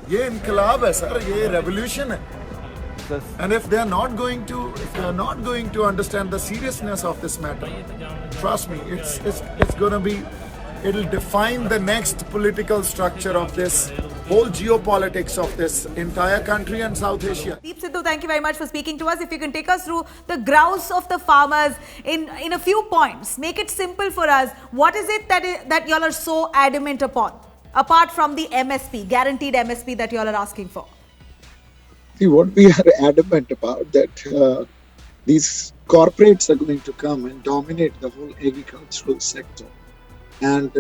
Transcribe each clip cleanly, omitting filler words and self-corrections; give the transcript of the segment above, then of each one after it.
ये इनकलाब है सर, ये revolution है. The And if they are not going to understand the seriousness of this matter, trust me, it's gonna be, it'll define the next political structure of this whole geopolitics of this entire country and South Asia. Deep Sidhu, thank you very much for speaking to us. If you can take us through the grouse of the farmers in a few points, make it simple for us. What is it that y'all are so adamant upon, apart from the MSP, guaranteed MSP that y'all are asking for? See, what we are adamant about that these corporates are going to come and dominate the whole agricultural sector, and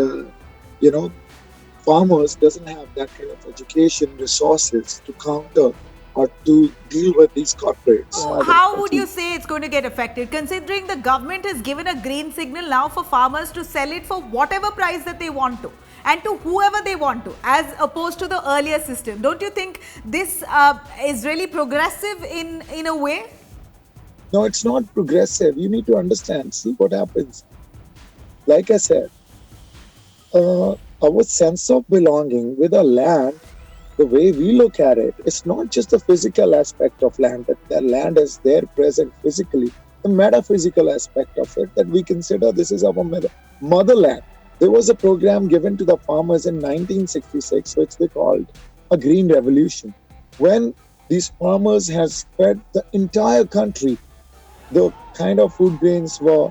farmers doesn't have that kind of education resources to counter or to deal with these corporates. So how would you say it's going to get affected, considering the government has given a green signal now for farmers to sell it for whatever price that they want to, and to whoever they want to, as opposed to the earlier system? Don't you think this is really progressive in a way? No, it's not progressive. You need to understand. See what happens. Like I said, our sense of belonging with our land, the way we look at it, it's not just the physical aspect of land, that the land is there present physically, the metaphysical aspect of it, that we consider this is our motherland. There was a program given to the farmers in 1966, which they called a Green Revolution. When these farmers had spread the entire country, the kind of food grains were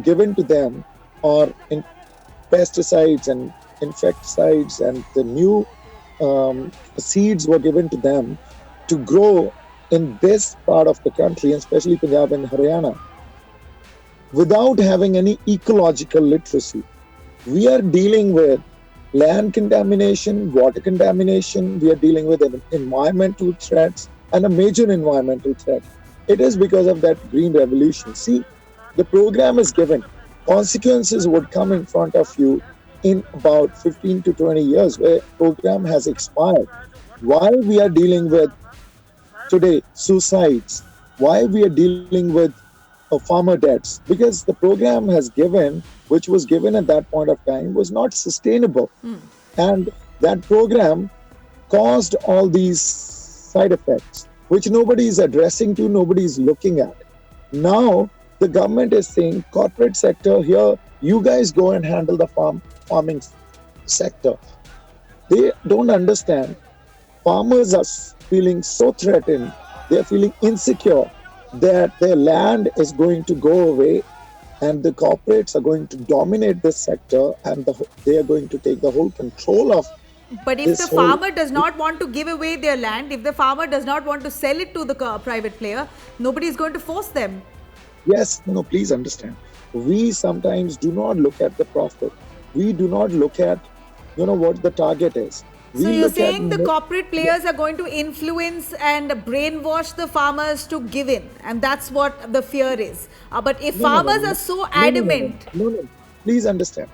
given to them, or in pesticides and insecticides, and the new seeds were given to them to grow in this part of the country, especially Punjab and Haryana, without having any ecological literacy. We are dealing with land contamination, water contamination, we are dealing with environmental threats, and a major environmental threat. It is because of that Green Revolution. See, the program is given. Consequences would come in front of you in about 15 to 20 years, where program has expired. Why we are dealing with today suicides? Why we are dealing with farmer debts? Because the program has given, which was given at that point of time, was not sustainable. And that program caused all these side effects, which nobody is addressing to, nobody is looking at. Now, the government is saying, corporate sector, here, you guys go and handle the farming sector. They don't understand. Farmers are feeling so threatened, they're feeling insecure that their land is going to go away, and the corporates are going to dominate this sector, and they are going to take the whole control of. But if the farmer does not want to give away their land, if the farmer does not want to sell it to the private player, nobody is going to force them. Yes, no, please understand. We sometimes do not look at the profit. We do not look at, what the target is. So you're saying the corporate players are going to influence and brainwash the farmers to give in, and that's what the fear is. But if farmers are so adamant... No, please understand.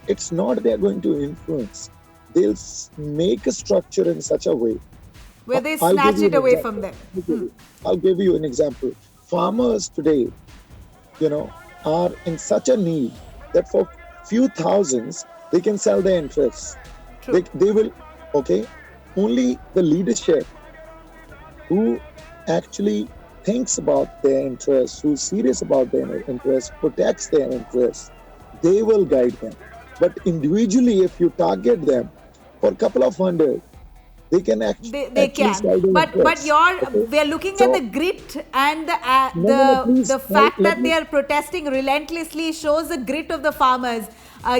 It's not they're going to influence. They'll make a structure in such a way where they snatch it away from them. I'll give you an example. Farmers today, are in such a need that for few thousands, they can sell their interests. They will, only the leadership who actually thinks about their interests, who's serious about their interests, protects their interests, they will guide them. But individually, if you target them for a couple of hundred, they can actually they can. But we are looking at the grit and the fact that they are protesting relentlessly shows the grit of the farmers.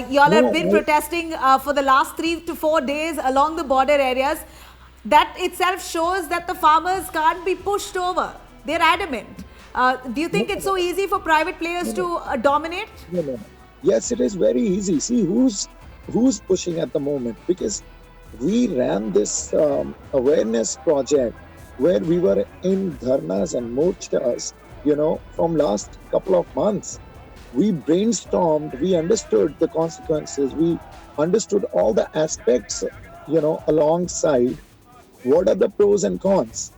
Y'all have been protesting for the last 3 to 4 days along the border areas. That itself shows that the farmers can't be pushed over. They're adamant. Do you think it's so easy for private players to dominate? No. Yes, it is very easy. See who's pushing at the moment, because we ran this awareness project where we were in dharnas and morchas, from last couple of months. We brainstormed, we understood the consequences, we understood all the aspects, alongside what are the pros and cons.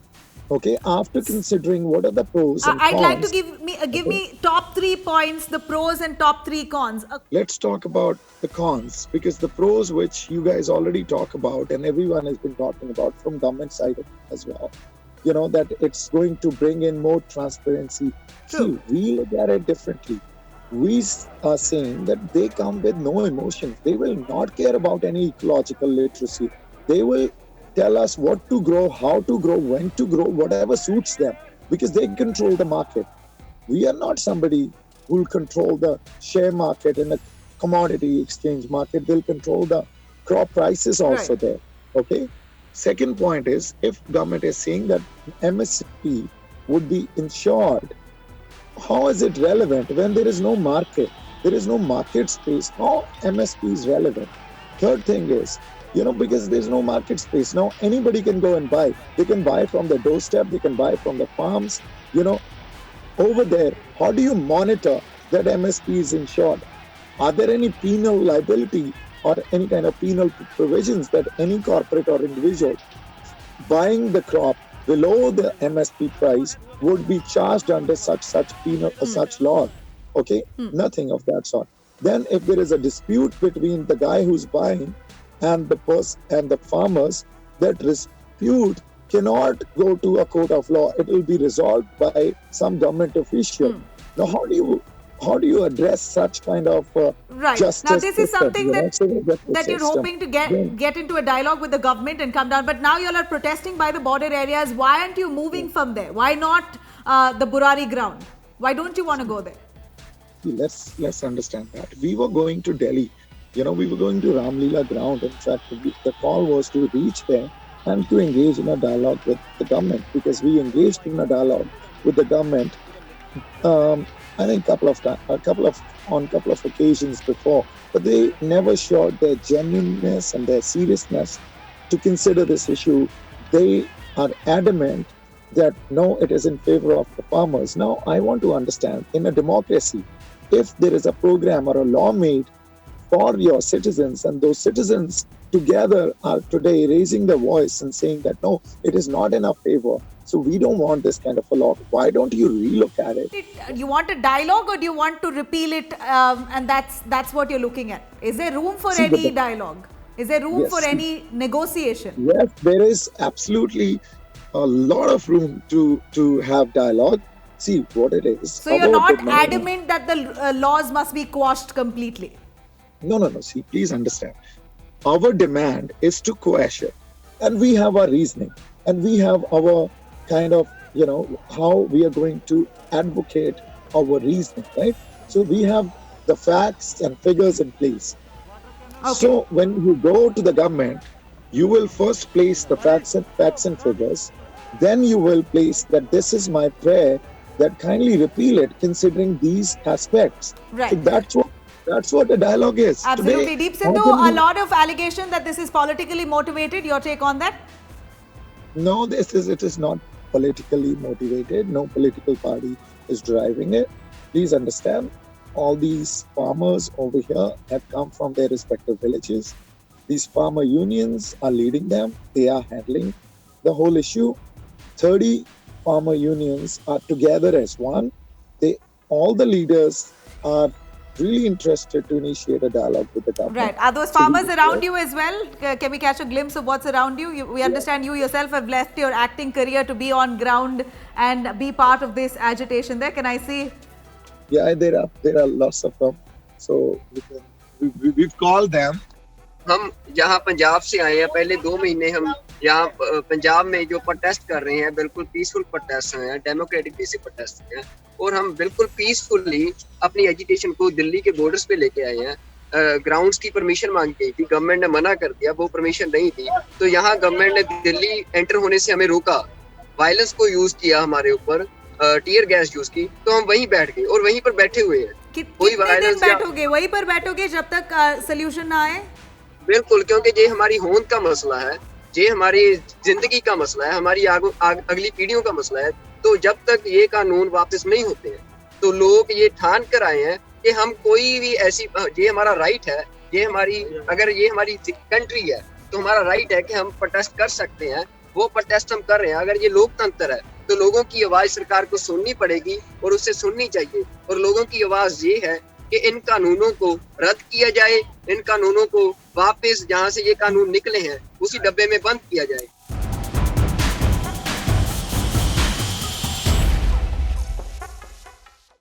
After considering what are the pros and cons. I'd like to give me give me top 3 points, the pros and top 3 cons. Let's talk about the cons, because the pros, which you guys already talk about and everyone has been talking about from government side as well, that it's going to bring in more transparency. True. See, we look at it differently. We are saying that they come with no emotions. They will not care about any ecological literacy. They will tell us what to grow, how to grow, when to grow, whatever suits them, because they control the market. We are not somebody who will control the share market and the commodity exchange market. They'll control the crop prices also there. Okay. Second point is, if government is saying that MSP would be insured, how is it relevant when there is no market? There is no market space. How MSP is relevant? Third thing is, because there's no market space. Now anybody can go and buy. They can buy from the doorstep. They can buy from the farms. Over there, how do you monitor that MSP is insured? Are there any penal liability or any kind of penal provisions that any corporate or individual buying the crop below the MSP price would be charged under such penal such law? Okay, nothing of that sort. Then, if there is a dispute between the guy who's buying and the farmers, that dispute cannot go to a court of law. It will be resolved by some government official. Now, how do you address such kind of justice? Now, this is something that you're hoping to get into a dialogue with the government and come down. But now you all are protesting by the border areas. Why aren't you moving from there? Why not the Burari ground? Why don't you want to go there? Let's understand that. We were going to Delhi. We were going to Ramlila ground. In fact, the call was to reach there and to engage in a dialogue with the government, because we engaged in a dialogue with the government, I think a couple of occasions before, but they never showed their genuineness and their seriousness to consider this issue. They are adamant that no, it is in favor of the farmers. Now, I want to understand, in a democracy, if there is a program or a law made for your citizens, and those citizens together are today raising their voice and saying that no, it is not in our favor, so we don't want this kind of a law, why don't you relook at it? You want a dialogue, or do you want to repeal it, and that's what you're looking at? Is there room for any dialogue? Is there room for any negotiation? Yes, there is absolutely a lot of room to have dialogue. See what it is. So you're not adamant that the laws must be quashed completely? No. See, please understand. Our demand is to quash it. And we have our reasoning. And we have our kind of, how we are going to advocate our reasoning, right? So we have the facts and figures in place. Okay. So when you go to the government, you will first place the facts and figures. Then you will place that this is my prayer, that kindly repeal it considering these aspects. Right. So that's what the dialogue is. Absolutely. Today, Deep Sidhu, a lot of allegation that this is politically motivated. Your take on that? No, it is not politically motivated. No political party is driving it. Please understand, all these farmers over here have come from their respective villages. These farmer unions are leading them. They are handling the whole issue. 30 farmer unions are together as one. All the leaders are really interested to initiate a dialogue with the government. Right. Are those farmers around you as well? Can we catch a glimpse of what's around you? We understand you yourself have left your acting career to be on ground and be part of this agitation there. Can I see? Yeah, there are lots of them. So we've called them. हम यहाँ पंजाब से आए हैं, पहले 2 महीने हम यहाँ पंजाब में जो प्रोटेस्ट कर रहे हैं, बिल्कुल पीसफुल प्रोटेस्ट हैं, डेमोक्रेटिक बेसिक प्रोटेस्ट हैं, और हम बिल्कुल पीसफुली अपनी एजिटेशन को दिल्ली के बॉर्डर्स पे लेके आए हैं। ग्राउंड्स की परमिशन मांगी गई थी, गवर्नमेंट ने मना कर दिया, वो परमिशन नहीं थी, तो यहाँ गवर्नमेंट ने दिल्ली एंटर होने से हमें रोका, वायलेंस को यूज किया हमारे ऊपर, टीयर गैस यूज की, तो हम वहीं बैठ गए और वहीं पर बैठे हुए हैं। कितने दिन बैठोगे? वहीं पर बैठोगे जब तक सोल्यूशन ना आए? बिल्कुल, क्योंकि ये हमारी होंद का मसला है, ये हमारी जिंदगी का मसला है, हमारी अगली पीढ़ियों का मसला है। तो जब तक ये कानून वापस नहीं होते हैं, तो लोग ये ठान कर आए हैं कि हम कोई भी ऐसी, ये हमारा राइट है, अगर ये हमारी कंट्री है, तो हमारा राइट है कि हम प्रोटेस्ट कर सकते हैं। वो प्रोटेस्ट हम कर रहे हैं। अगर ये लोकतंत्र है, तो लोगों की आवाज सरकार को सुननी पड़ेगी और उसे सुननी चाहिए। और लोगों की आवाज ये है कि इन कानूनों को रद्द किया जाए, इन कानूनों को वापस जहां से ये कानून निकले हैं उसी डब्बे में बंद किया जाए।